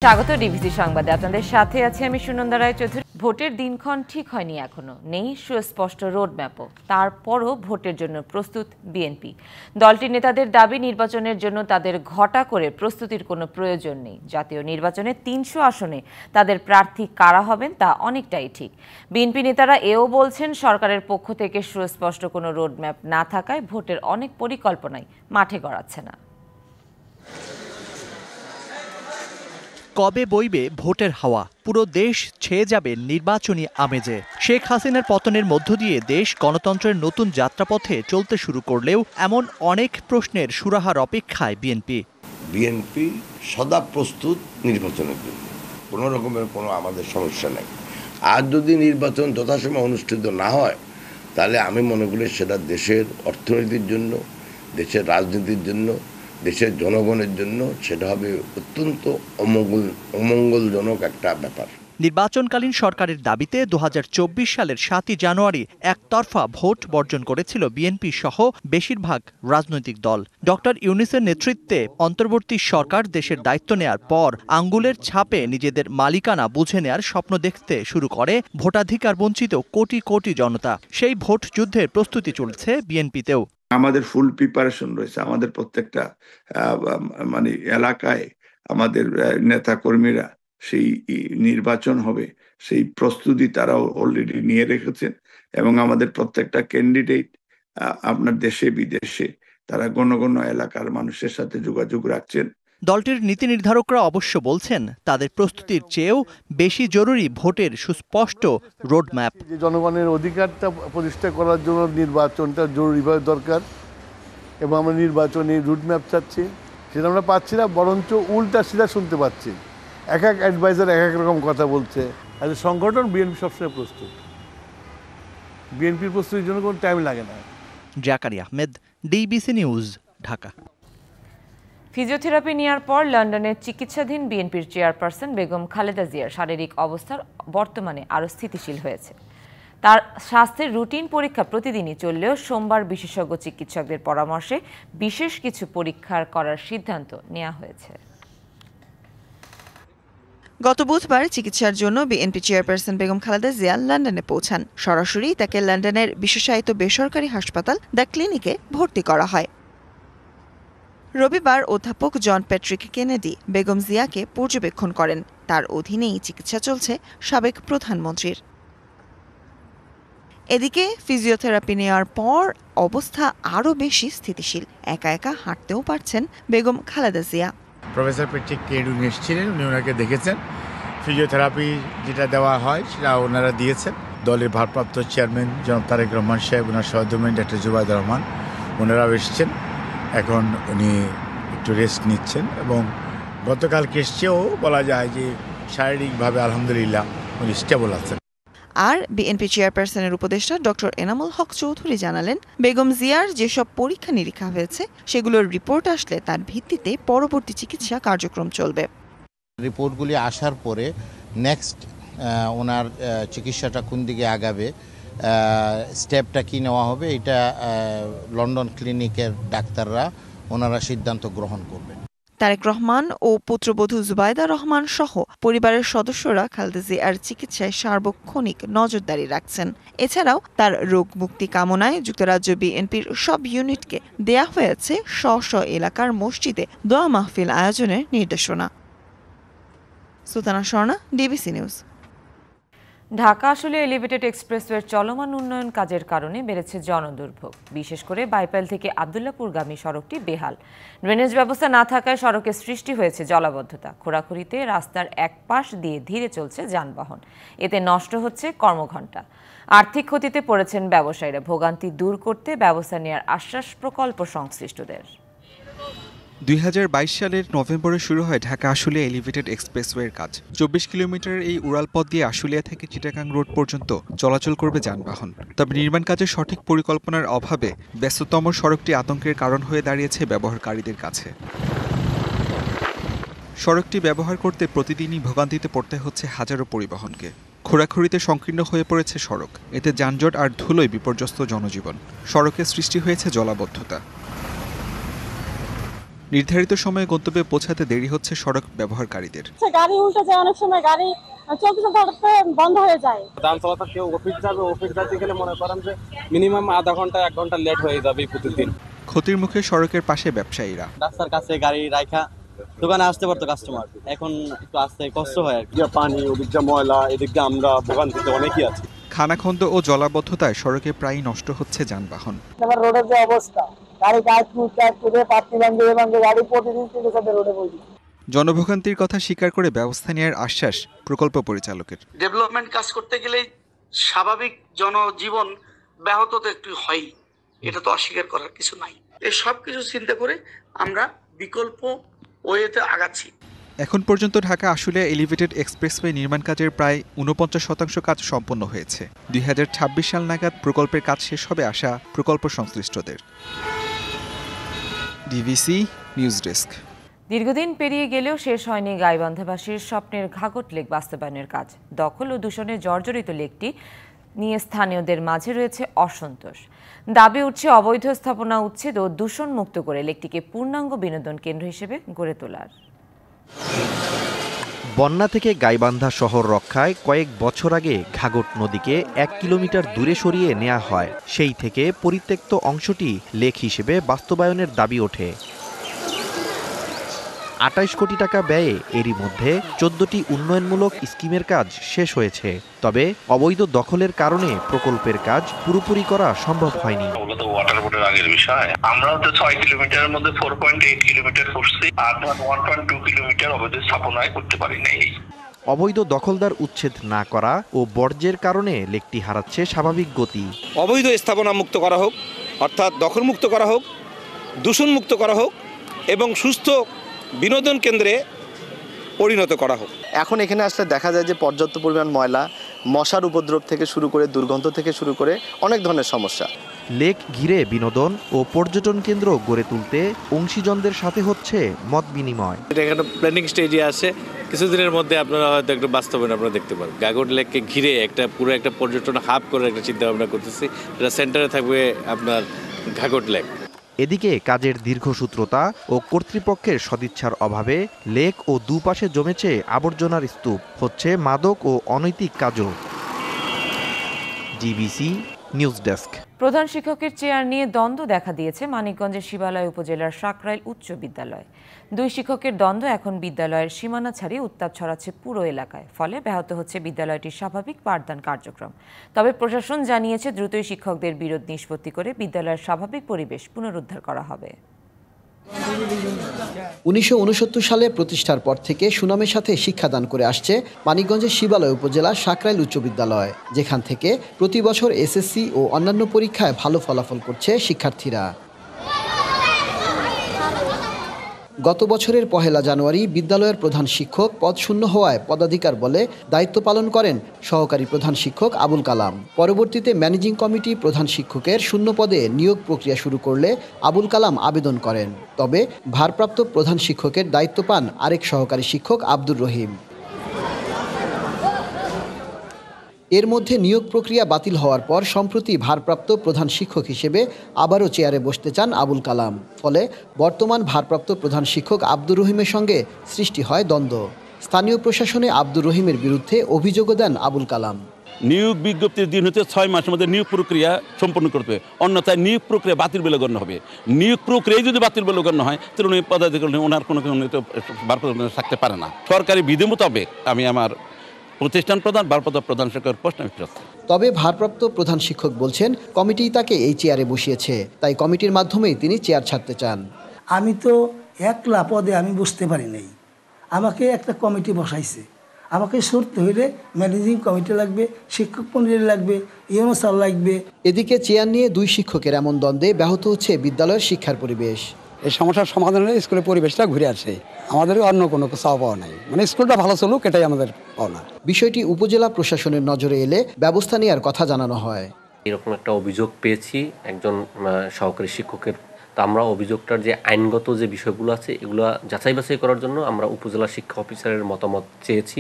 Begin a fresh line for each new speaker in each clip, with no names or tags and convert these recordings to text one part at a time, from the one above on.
স্বাগত ডিবিসি সংবাদে আপনাদের সাথে আছি আমি সুনন্দা রায় চৌধুরী। ভোটের দিনক্ষণ ঠিক হয়নি এখনো, নেই সুস্পষ্ট রোডম্যাপও। তারপরও ভোটের জন্য প্রস্তুত বিএনপি। দলটির নেতাদের দাবি, নির্বাচনের জন্য তাদের ঘটা করে প্রস্তুতির কোনো প্রয়োজন নেই। জাতীয় নির্বাচনে ৩০০ আসনে তাদের প্রার্থী কারা হবেন তা অনেকটাই ঠিক। বিএনপি নেতারা এও বলছেন, সরকারের পক্ষ থেকে সুস্পষ্ট কোনো রোডম্যাপ না থাকায় ভোটের অনেক পরিকল্পনাই মাঠে গড়াচ্ছে না।
কবে বইবে ভোটের হাওয়া, পুরো দেশ ছেয়ে যাবে নির্বাচনী আমেজে। শেখ হাসিনার পতনের মধ্য দিয়ে দেশ গণতন্ত্রের নতুন যাত্রাপথে চলতে শুরু করলেও এমন অনেক প্রশ্নের সুরাহার অপেক্ষায়
বিএনপি সদা প্রস্তুত নির্বাচনের জন্য, কোনো রকমের কোনো আমাদের সমস্যা নেই। আর যদি নির্বাচন যথাসময়ে অনুষ্ঠিত না হয়, তাহলে আমি মনে করি সেটা দেশের অর্থনীতির জন্য, দেশের রাজনীতির জন্য, দেশের জনগণের জন্য সেটা হবে অত্যন্ত অমঙ্গলজনক একটা ব্যাপার।
নির্বাচনকালীন সরকারের দাবিতে ২০২৪ সালের ৭ই জানুয়ারি একতরফা ভোট বর্জন করেছিল বিএনপি সহ বেশিরভাগ রাজনৈতিক দল। ডক্টর ইউনূসের নেতৃত্বে অন্তর্বর্তী সরকার দেশের দায়িত্ব নেয়ার পর আঙ্গুলের ছাপে নিজেদের মালিকানা বুঝে নেয়ার স্বপ্ন দেখতে শুরু করে ভোটাধিকার বঞ্চিত কোটি কোটি জনতা। সেই ভোট যুদ্ধের প্রস্তুতি চলছে বিএনপিতেও।
আমাদের ফুল প্রিপারেশন রয়েছে। আমাদের প্রত্যেকটা এলাকায় আমাদের নেতা কর্মীরা সেই নির্বাচন হবে সেই প্রস্তুতি তারাও অলরেডি নিয়ে রেখেছেন, এবং আমাদের প্রত্যেকটা ক্যান্ডিডেট আপনার দেশে বিদেশে তারা গণ এলাকার মানুষের সাথে যোগাযোগ রাখছেন।
দলটির নীতি নির্ধারকরা অবশ্য বলছেন, তাদের প্রস্তুতির চেয়েও বেশি জরুরি ভোটের সুস্পষ্ট রোডম্যাপ।
জনগণের অধিকারটা প্রতিষ্ঠা করার জন্য নির্বাচনটা জরুরিভাবে দরকার, এবং আমরা নির্বাচনী রুটম্যাপ চাচ্ছি। সেটা আমরা পাচ্ছি না, বরঞ্চ উল্টা সিধা শুনতে পাচ্ছি। এক এক অ্যাডভাইজার এক এক রকম কথা বলছে। আর সংগঠন বিএনপি সবসময় প্রস্তুত, বিএনপির প্রস্তুতির জন্য কোনো টাইম লাগে না।
Zakaria Ahmed, DBC news, Dhaka.
Physiotherapy নেওয়ার পর লন্ডনে চিকিৎসাধীন বিএনপির চেয়ারপারসন বেগম খালেদা জিয়ার শারীরিক অবস্থা বর্তমানে আরও স্থিতিশীল হয়েছে। তার স্বাস্থ্যের রুটিন পরীক্ষা প্রতিদিনই চললেও সোমবার বিশেষজ্ঞ চিকিৎসকদের পরামর্শে বিশেষ কিছু পরীক্ষা করার সিদ্ধান্ত নেওয়া হয়েছে।
গত বুধবার চিকিৎসার জন্য বিএনপি চেয়ারপারসন বেগম খালেদা জিয়া লন্ডনে পৌঁছান। সরাসরি তাকে লন্ডনের বিশেষায়িত বেসরকারি হাসপাতাল দ্য ক্লিনিকে ভর্তি করা হয়। রবিবার অধ্যাপক জন প্যাট্রিক কেনেডি বেগম জিয়াকে পর্যবেক্ষণ করেন। তার অধীনেই চিকিৎসা চলছে সাবেক প্রধানমন্ত্রীর। এদিকে ফিজিওথেরাপি নেওয়ার পর অবস্থা আরও বেশি স্থিতিশীল। একা একা হাঁটতেও পারছেন Begum Khaleda Zia.
Professor Patrick Kennedy উনি এসেছিলেন, উনি ওনাকে দেখেছেন। ফিজিওথেরাপি যেটা দেওয়া হয় সেটা ওনারা দিয়েছেন। দলের ভারপ্রাপ্ত চেয়ারম্যান জনাব তারেক রহমান সাহেব, ওনার সহধর্মিনী ডক্টর জুবাইদুর রহমান, ওনারাও এসেছেন। এখন উনি একটু রেস্ট নিচ্ছেন, এবং গতকালকে এসছেও বলা যায় যে শারীরিকভাবে আলহামদুলিল্লাহ উনি স্টেবল আছেন।
আর বিএনপি চেয়ারপারসনের উপদেষ্টা ডক্টর এনামুল হক চৌধুরী জানালেন, বেগম জিয়ার যেসব পরীক্ষা নিরীক্ষা হয়েছে সেগুলোর রিপোর্ট আসলে তার ভিত্তিতে পরবর্তী চিকিৎসা কার্যক্রম চলবে।
রিপোর্টগুলি আসার পরে নেক্সট ওনার চিকিৎসাটা কোন দিকে আগাবে, স্টেপটা কি নেওয়া হবে, এটা লন্ডন ক্লিনিকের ডাক্তাররা ওনারা সিদ্ধান্ত গ্রহণ করবেন।
তারেক রহমান ও পুত্রবধূ জুবাইদা রহমান সহ পরিবারের সদস্যরা খালেদা জিয়ার চিকিৎসায় সার্বক্ষণিক নজরদারি রাখছেন। এছাড়াও তার রোগ মুক্তি কামনায় যুক্তরাজ্য বিএনপির সব ইউনিটকে দেয়া হয়েছে স্ব এলাকার মসজিদে দোয়া মাহফিল আয়োজনের নির্দেশনা। Sultana Swarna, DBC news.
ঢাকা আসলে এলিভেটেড এক্সপ্রেসওয়ের চলমান উন্নয়ন কাজের কারণে বেড়েছে জনদুর্ভোগ। বিশেষ করে বাইপাইল থেকে আব্দুল্লাহপুরগামী সড়কটি বেহাল। ড্রেনেজ ব্যবস্থা না থাকায় সড়কে সৃষ্টি হয়েছে জলাবদ্ধতা। খোঁড়াখুঁড়িতে রাস্তার এক পাশ দিয়ে ধীরে চলছে যানবাহন, এতে নষ্ট হচ্ছে কর্মঘণ্টা। আর্থিক ক্ষতিতে পড়েছেন ব্যবসায়ীরা। ভোগান্তি দূর করতে ব্যবস্থা নেওয়ার আশ্বাস প্রকল্প সংশ্লিষ্টদের।
২০২২ সালের নভেম্বরে শুরু হয় ঢাকা আশুলিয়া এলিভেটেড এক্সপ্রেসওয়ের কাজ। ২৪ কিলোমিটারের এই উড়ালপথ দিয়ে আশুলিয়া থেকে চিটাগাং রোড পর্যন্ত চলাচল করবে যানবাহন। তবে নির্মাণ কাজের সঠিক পরিকল্পনার অভাবে ব্যস্ততম সড়কটি আতঙ্কের কারণ হয়ে দাঁড়িয়েছে ব্যবহারকারীদের কাছে। সড়কটি ব্যবহার করতে প্রতিদিনই ভোগান্তিতে পড়তে হচ্ছে হাজারো পরিবহনকে। খোঁড়াখুঁড়িতে সংকীর্ণ হয়ে পড়েছে সড়ক, এতে যানজট আর ধুলোয় বিপর্যস্ত জনজীবন। সড়কে সৃষ্টি হয়েছে জলাবদ্ধতা। নির্ধারিত সময়ে গন্তব্যে পৌঁছাতে দেরি হচ্ছে সড়ক ব্যবহারকারীদের।
গাড়ি উল্টে যায়, অনেক সময় গাড়ি চলতে চলতে বন্ধ হয়ে যায়।
যান চলাচল কেউ অফিস যাবে, অফিস যাতে গেলে মনে করেন যে মিনিমাম আধা ঘন্টা 1 ঘন্টা লেট হয়ে যাবে প্রতিদিন।
ক্ষতির মুখে সড়কের পাশে ব্যবসায়ীরা।
রাস্তার কাছে গাড়ি রাখা দোকানে আসতে পারতো কাস্টমার, এখন একটু আসতে কষ্ট হয় আর কি।
পানি, ওদিক দিয়ে ময়লা, এদিক দিয়ে আমরা ভোগান্তিতে অনেকই আছি।
খানাখন্দ ও জলাবদ্ধতায় সড়কে প্রায়ই নষ্ট হচ্ছে যানবাহন।
রোডের যে অবস্থা, গাড়ি গাড়ি প্রতিদিন রোডে পড়ছে।
জনভোগান্তির কথা স্বীকার করে ব্যবস্থা নেওয়ার আশ্বাস প্রকল্প পরিচালকের।
ডেভেলপমেন্ট কাজ করতে গেলে স্বাভাবিক জনজীবন ব্যাহত তো একটু হয়, এটা তো অস্বীকার করার কিছু নাই। এই সব কিছু চিন্তা করে আমরা বিকল্প ওয়েতে আগাচ্ছি।
এখন পর্যন্ত ঢাকা আশুলিয়া এলিভেটেড এক্সপ্রেসওয়ে নির্মাণ কাজের প্রায় 49% কাজ সম্পন্ন হয়েছে। 2026 সাল নাগাদ প্রকল্পের কাজ শেষ হবে আশা প্রকল্প সংশ্লিষ্টদের। DVC news desk.
দীর্ঘদিন পেরিয়ে গেলেও শেষ হয়নি গাইবান্ধাবাসীর স্বপ্নের ঘাঘট লেক বাস্তবায়নের কাজ। দখল ও দূষণে জর্জরিত লেকটি নিয়ে স্থানীয়দের মাঝে রয়েছে অসন্তোষ। দাবি উঠছে অবৈধ স্থাপনা উচ্ছেদ ও দূষণ মুক্ত করে লেকটিকে পূর্ণাঙ্গ বিনোদন কেন্দ্র হিসেবে গড়ে তোলার।
বন্যা থেকে গাইবান্ধা শহর রক্ষায় কয়েক বছর আগে ঘাঘট নদীকে 1 কিলোমিটার দূরে সরিয়ে নেওয়া হয়। সেই থেকে পরিত্যক্ত অংশটি লেক হিসেবে বাস্তবায়নের দাবি ওঠে। 28 কোটি টাকা ব্যয়ে এরই মধ্যে 14টি উন্নয়নমূলক স্কিমের কাজ শেষ হয়েছে। তবে অবৈধ দখলের কারণে প্রকল্পের কাজ পুরোপুরি করা সম্ভব হয়নি।
ওয়াটার বোর্ডের আগের বিষয়, আমরাও তো 6 কিলোমিটারের মধ্যে 4.8 কিলোমিটার করছি, আর 1.2 কিলোমিটার অবৈধ স্থাপনায় করতে পারি নাই।
অবৈধ দখলদার উচ্ছেদ না করা ও বর্জ্যের কারণে লেকটি হারাচ্ছে স্বাভাবিক গতি।
অবৈধ স্থাপনা মুক্ত করা হোক, অর্থাৎ দখল মুক্ত করা হোক, দূষণ মুক্ত করা হোক এবং সুস্থ বিনোদন কেন্দ্রে পরিণত করা হোক।
এখন এখানে আসলে দেখা যায় যে পর্যাপ্ত পরিমাণ ময়লা, মশার উপদ্রব থেকে শুরু করে দুর্গন্ধ থেকে শুরু করে অনেক ধরনের সমস্যা।
লেক ঘিরে বিনোদন ও পর্যটন কেন্দ্র গড়ে তুলতে অংশীজনদের সাথে হচ্ছে মত বিনিময়।
এটা এখানে প্ল্যানিং স্টেজে আছে, কিছুদিনের মধ্যে আপনারা হয়তো একটা বাস্তবায়ন আপনারা দেখতে পাবেন। ঘাঘট লেককে ঘিরে পুরো একটা পর্যটন হাব করে একটা চিন্তা ভাবনা করতেছি। এটা সেন্টারে থাকবে আপনার ঘাঘট লেক।
এদিকে কাজের দীর্ঘসূত্রতা ও কর্তৃপক্ষের সদিচ্ছার অভাবে লেক ও দুপাশে জমেছে আবর্জনার স্তূপ, হচ্ছে মাদক ও অনৈতিক কাজও। DBC news desk.
প্রধান শিক্ষকের চেয়ার নিয়ে দ্বন্দ্ব দেখা দিয়েছে মানিকগঞ্জের শিবালয় উপজেলার সাকরাইল উচ্চ বিদ্যালয়। 2 শিক্ষকের দ্বন্দ্ব এখন বিদ্যালয়ের সীমানা ছাড়িয়ে উত্তাপ ছড়াচ্ছে পুরো এলাকায়। ফলে ব্যাহত হচ্ছে বিদ্যালয়টির স্বাভাবিক পাঠদান কার্যক্রম। তবে প্রশাসন জানিয়েছে দ্রুতই শিক্ষকদের বিরোধ নিষ্পত্তি করে বিদ্যালয়ের স্বাভাবিক পরিবেশ পুনরুদ্ধার করা হবে।
1969 সালে প্রতিষ্ঠার পর থেকে সুনামের সাথে শিক্ষাদান করে আসছে মানিকগঞ্জের শিবালয় উপজেলার সাকরাইল উচ্চ বিদ্যালয়, যেখান থেকে প্রতি বছর এসএসসি ও অন্যান্য পরীক্ষায় ভালো ফলাফল করছে শিক্ষার্থীরা। গত বছরের 1 জানুয়ারি বিদ্যালয়ের প্রধান শিক্ষক পদ শূন্য হওয়ায় পদাধিকার বলে দায়িত্ব পালন করেন সহকারী প্রধান শিক্ষক আবুল কালাম। পরবর্তীতে ম্যানেজিং কমিটি প্রধান শিক্ষকের শূন্য পদে নিয়োগ প্রক্রিয়া শুরু করলে আবুল কালাম আবেদন করেন। তবে ভারপ্রাপ্ত প্রধান শিক্ষকের দায়িত্ব পান আরেক সহকারী শিক্ষক আব্দুর রহিম। এর মধ্যে নিয়োগ প্রক্রিয়া বাতিল হওয়ার পর সম্প্রতি ভারপ্রাপ্ত প্রধান শিক্ষক হিসেবে আবারও চেয়ারে বসতে চান আবুল কালাম। ফলে বর্তমান ভারপ্রাপ্ত প্রধান শিক্ষক আব্দুর রহিমের সঙ্গে সৃষ্টি হয় দ্বন্দ্ব। স্থানীয় প্রশাসনে আব্দুর রহিমের বিরুদ্ধে অভিযোগও দেন আবুল কালাম।
নিয়োগ বিজ্ঞপ্তির দিন হতে 6 মাসের মধ্যে নিয়োগ প্রক্রিয়া সম্পন্ন করতে হবে, অন্যথায় নিয়োগ প্রক্রিয়া বাতিল বলে গণ্য হবে। নিয়োগ প্রক্রিয়ায় যদি বাতিল বলে গণ্য হয় তাহলে উনি পদাধিকার ওনার কোনো থাকতে পারে না। সরকারি বিধি মোতাবেক আমি আমার প্রতিষ্ঠান প্রধান ভারপ্রাপ্ত প্রধান শিক্ষকের প্রশ্ন।
তবে ভারপ্রাপ্ত প্রধান শিক্ষক বলছেন কমিটি তাকে এই চেয়ারে বসিয়েছে, তাই কমিটির মাধ্যমেই তিনি চেয়ার ছাড়তে চান।
আমি তো একলা পদে আমি বসতে পারি নাই, আমাকে একটা কমিটি বসাইছে। আমাকে সরতে হইলে ম্যানেজিং কমিটি লাগবে, শিক্ষক মন্ডলী লাগবে, ইউনো স্যার লাগবে।
এদিকে চেয়ার নিয়ে 2 শিক্ষকের এমন দ্বন্দ্বে ব্যাহত হচ্ছে বিদ্যালয়ের শিক্ষার পরিবেশ।
এই সমস্যার সমাধান হলে স্কুলের পরিবেশটা ঘুরে আসে, আমাদের অন্য কোনো চাওয়া পাওয়া নাই, মানে স্কুলটা ভালো চলুক এটাই আমাদের পাওনা।
বিষয়টি উপজেলা প্রশাসনের নজরে এলে ব্যবস্থা নেওয়ার কথা জানানো হয়।
এরকম একটা অভিযোগ পেয়েছি একজন সহকারী শিক্ষকের, তো আমরা অভিযোগটার যে আইনগত যে বিষয়গুলো আছে এগুলো যাচাই বাছাই করার জন্য আমরা উপজেলা শিক্ষা অফিসারের মতামত চেয়েছি।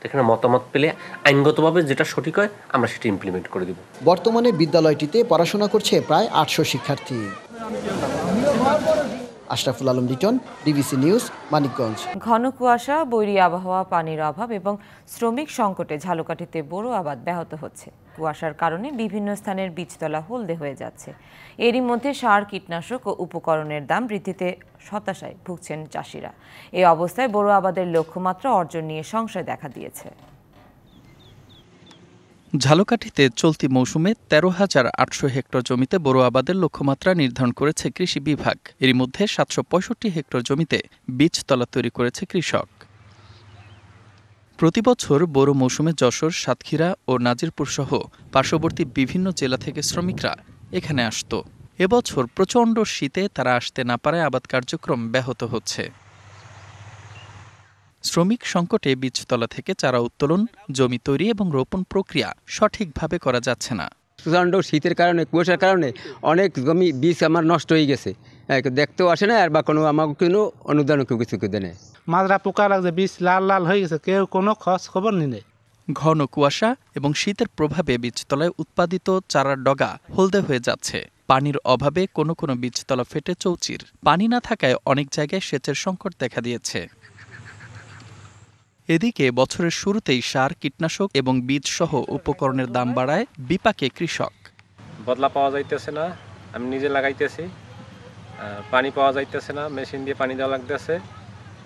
এখানে মতামত পেলে আইনগতভাবে যেটা সঠিক হয় আমরা সেটা ইমপ্লিমেন্ট করে দেব।
বর্তমানে বিদ্যালয়টিতে পড়াশোনা করছে প্রায় 800 শিক্ষার্থী। Ashraful Alam Liton, DBC news, Manikganj.
ঘন কুয়াশা, বৈরী আবহাওয়া, পানির অভাব এবং শ্রমিক সংকটে ঝালকাঠিতে বোরো আবাদ ব্যাহত হচ্ছে। কুয়াশার কারণে বিভিন্ন স্থানের বীজতলা হলদে হয়ে যাচ্ছে। এরই মধ্যে সার, কীটনাশক ও উপকরণের দাম বৃদ্ধিতে হতাশায় ভুগছেন চাষিরা। এই অবস্থায় বোরো আবাদের লক্ষ্যমাত্রা অর্জন নিয়ে সংশয় দেখা দিয়েছে।
ঝালকাঠিতে চলতি মৌসুমে 13,800 হেক্টর জমিতে বোরো আবাদের লক্ষ্যমাত্রা নির্ধারণ করেছে কৃষি বিভাগ। এরই মধ্যে 765 হেক্টর জমিতে বীজতলা তৈরি করেছে কৃষক। প্রতিবছর বোরো মৌসুমে যশোর, সাতক্ষীরা ও নাজিরপুর সহ পার্শ্ববর্তী বিভিন্ন জেলা থেকে শ্রমিকরা এখানে আসত। এবছর প্রচণ্ড শীতে তারা আসতে না পারায় আবাদ কার্যক্রম ব্যাহত হচ্ছে। শ্রমিক সংকটে বীজতলা থেকে চারা উত্তোলন, জমি তৈরি এবং রোপণ প্রক্রিয়া সঠিকভাবে করা যাচ্ছে না।
প্রচণ্ড শীতের কারণে, কুয়াশার কারণে অনেক জমি বীজ আমার নষ্ট হয়ে গেছে। দেখতেও আসে না, আর বা কোনো আমাকে কোনো অনুদান কেউ কিছু দেয়।
মাজরা পোকা লাগছে, বীজ লাল লাল হয়ে গেছে, কেউ কোনো খোঁজ খবর নেই।
ঘন কুয়াশা এবং শীতের প্রভাবে বীজতলায় উৎপাদিত চারার ডগা হলদে হয়ে যাচ্ছে। পানির অভাবে কোনো কোনো বীজতলা ফেটে চৌচির। পানি না থাকায় অনেক জায়গায় সেচের সংকট দেখা দিয়েছে। এদিকে বছরের শুরুতেই সার, কীটনাশক এবং বীজ সহ উপকরণের দাম বাড়ায় বিপাকে কৃষক।
বদলা পাওয়া যাইতেছে না, আমি নিজে লাগাইতেছি, পানি পাওয়া যাইতেছে না, মেশিন দিয়ে পানি দেওয়া লাগতেছে,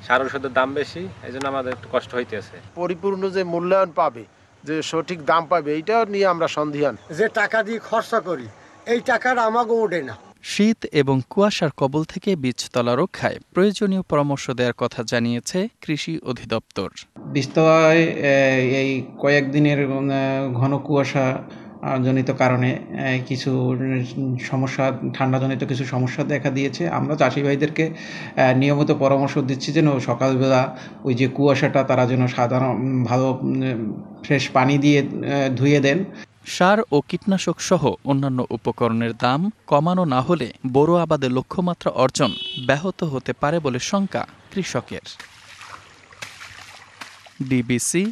সার ওষুধের দাম বেশি, এই জন্য আমাদের একটু কষ্ট হইতেছে।
পরিপূর্ণ যে মূল্যায়ন পাবে, যে সঠিক দাম পাবে, এইটা নিয়ে আমরা সন্দিহান।
যে টাকা দিয়ে খরচা করি, এই টাকাটা আমাকে ওঠে না।
শীত এবং কুয়াশার কবল থেকে বীজতলা রক্ষায় প্রয়োজনীয় পরামর্শ দেওয়ার কথা জানিয়েছে কৃষি অধিদপ্তর।
বীজতলায় এই কয়েকদিনের ঘন কুয়াশা জনিত কারণে কিছু সমস্যা, ঠান্ডাজনিত কিছু সমস্যা দেখা দিয়েছে। আমরা চাষি ভাইদেরকে নিয়মিত পরামর্শ দিচ্ছি যেন সকালবেলা ওই যে কুয়াশাটা তারা যেন সাধারণ ভালো ফ্রেশ পানি দিয়ে ধুয়ে দেন।
সার ও কীটনাশক সহ অন্যান্য উপকরণের দাম কমানো না হলে বোরো আবাদের লক্ষ্যমাত্রা অর্জন ব্যাহত হতে পারে বলে শঙ্কা কৃষকের। DBC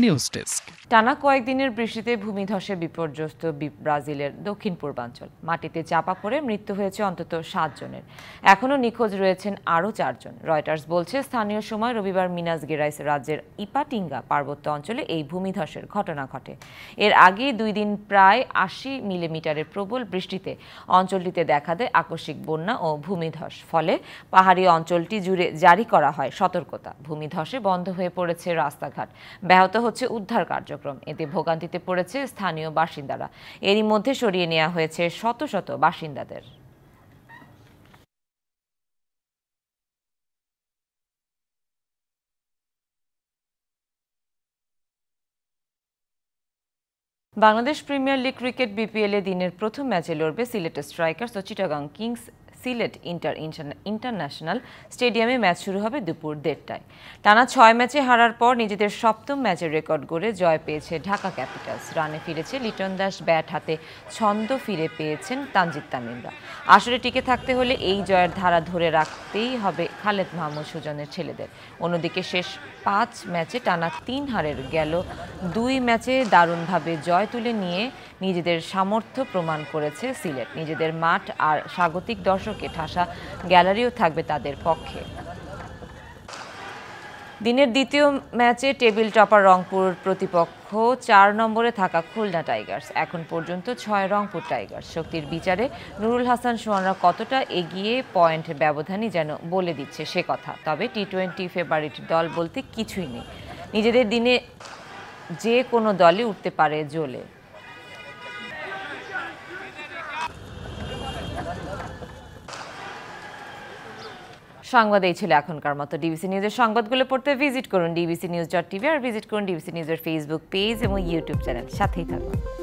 news desk.
টানা কয়েকদিনের বৃষ্টিতে ভূমিধসে বিপর্যস্ত ব্রাজিলের দক্ষিণ পূর্বাঞ্চল। মাটিতে চাপা পড়ে মৃত্যু হয়েছে অন্তত 7 জনের। এখনও নিখোঁজ রয়েছেন আরও 4 জন। রয়টার্স বলছে, স্থানীয় সময় রবিবার মিনাস গেরাইস রাজ্যের ইপাটিঙ্গা পার্বত্য অঞ্চলে এই ভূমিধসের ঘটনা ঘটে। এর আগে 2 দিন প্রায় 80 মিলিমিটারের প্রবল বৃষ্টিতে অঞ্চলটিতে দেখা দেয় আকস্মিক বন্যা ও ভূমিধস। ফলে পাহাড়ি অঞ্চলটি জুড়ে জারি করা হয় সতর্কতা। ভূমিধসে বন্ধ হয়ে পড়েছে রাস্তাঘাট, ব্যাহত হচ্ছে উদ্ধার কার্যক্রম। এতে ভোগান্তিতে পড়েছে স্থানীয় বাসিন্দারা। এরই মধ্যে সরিয়ে নেওয়া হয়েছে শত শত বাসিন্দাদের। Bangladesh premier league cricket BPL এ দিনের প্রথম ম্যাচে লড়বে সিলেট স্ট্রাইকার্স ও চিটাগাং কিংস। সিলেট ইন্টারন্যাশনাল স্টেডিয়ামে ম্যাচ শুরু হবে দুপুর 1:30টায়। টানা 6 ম্যাচে হারার পর নিজেদের 7ম ম্যাচের রেকর্ড গড়ে জয় পেয়েছে ঢাকা ক্যাপিটালস। রানে ফিরেছে লিটন দাস, ব্যাট হাতে ছন্দ ফিরে পেয়েছেন তানজিদ তামিমরা। আসলে টিকে থাকতে হলে এই জয়ের ধারা ধরে রাখতেই হবে খালেদ মাহমুদ সুজনের ছেলেদের। অন্যদিকে শেষ 5 ম্যাচে টানা 3 হারের গেল 2 ম্যাচে দারুণভাবে জয় তুলে নিয়ে নিজেদের সামর্থ্য প্রমাণ করেছে সিলেট। নিজেদের মাঠ আর স্বাগতিক দর্শকে ঠাসা গ্যালারিও থাকবে তাদের পক্ষে। দিনের দ্বিতীয় ম্যাচে টেবিল টপার রংপুর প্রতিপক্ষ 4 নম্বরে থাকা খুলনা টাইগার্স। এখন পর্যন্ত 6 রংপুর টাইগার্স। শক্তির বিচারে নুরুল হাসান সোহানরা কতটা এগিয়ে পয়েন্ট ব্যবধানই যেন বলে দিচ্ছে সে কথা। তবে টি20 ফেভারিট দল বলতে কিছুই নেই। নিজেদের দিনে যে কোনো দলই উঠতে পারে জ্বলে। সংবাদ এই ছিল এখনকার মতো। ডিবিসি নিউজের সংবাদগুলো পড়তে ভিজিট করুন dbcnews.tv আর ভিজিট করুন ডিবিসি নিউজের ফেসবুক পেজ এবং ইউটিউব চ্যানেল। সাথেই থাকুন।